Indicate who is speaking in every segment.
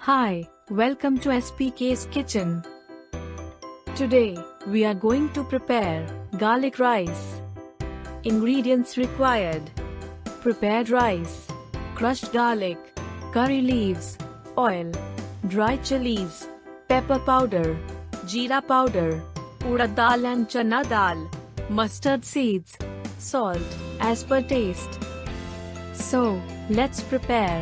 Speaker 1: Hi, welcome to SPK's kitchen. Today, we are going to prepare garlic rice. Ingredients required: prepared rice, crushed garlic, curry leaves, oil, dry chilies, pepper powder, jeera powder, Udad dal and Channa dal, mustard seeds, salt as per taste. So, let's prepare.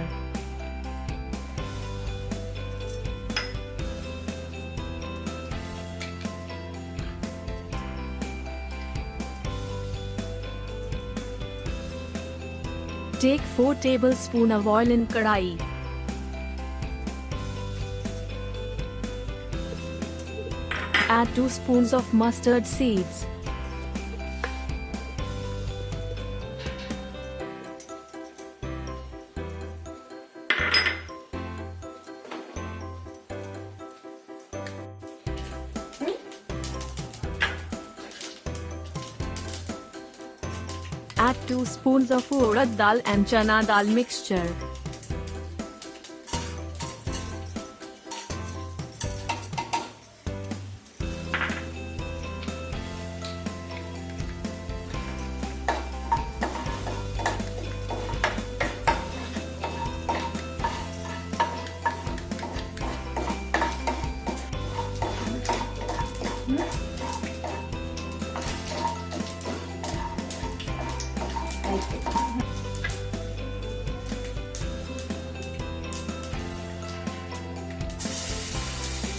Speaker 1: Take 4 tablespoons of oil in kadai. Add 2 spoons of mustard seeds. Add 2 spoons of urad dal and chana dal mixture.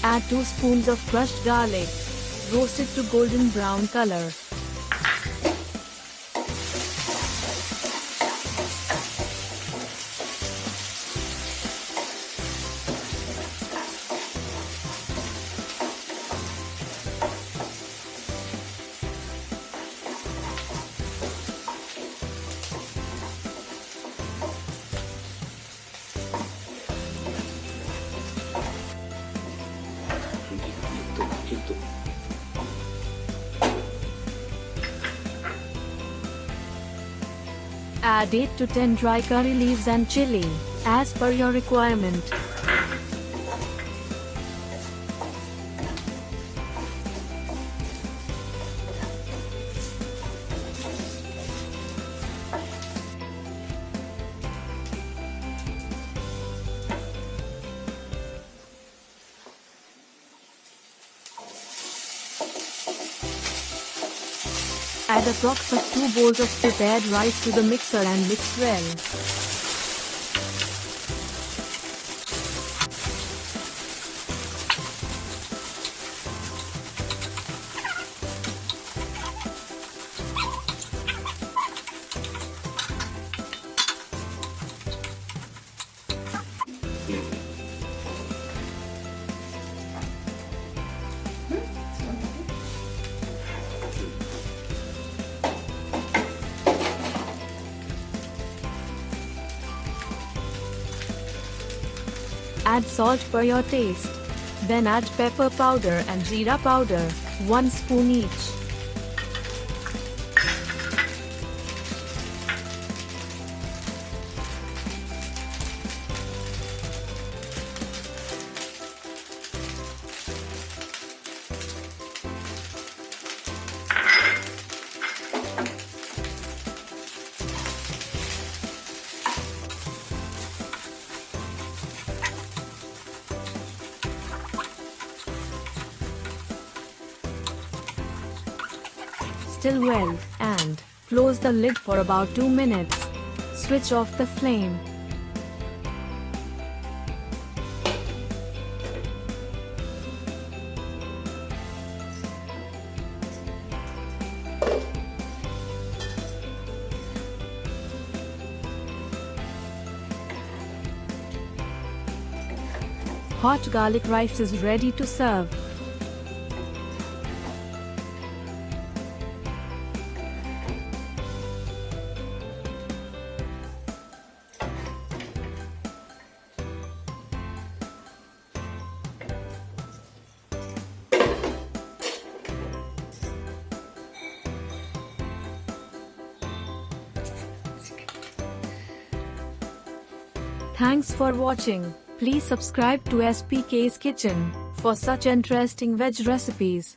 Speaker 1: Add 2 spoons of crushed garlic. Roast it to golden brown color. Add 8 to 10 dry curry leaves and chili, as per your requirement. Add approx of 2 bowls of prepared rice to the mixer and mix well. Add salt per your taste. Then add pepper powder and jeera powder, 1 spoon each. Stir well, and close the lid for about 2 minutes. Switch off the flame. Hot garlic rice is ready to serve. Thanks for watching. Please subscribe to SPK's Kitchen for such interesting veg recipes.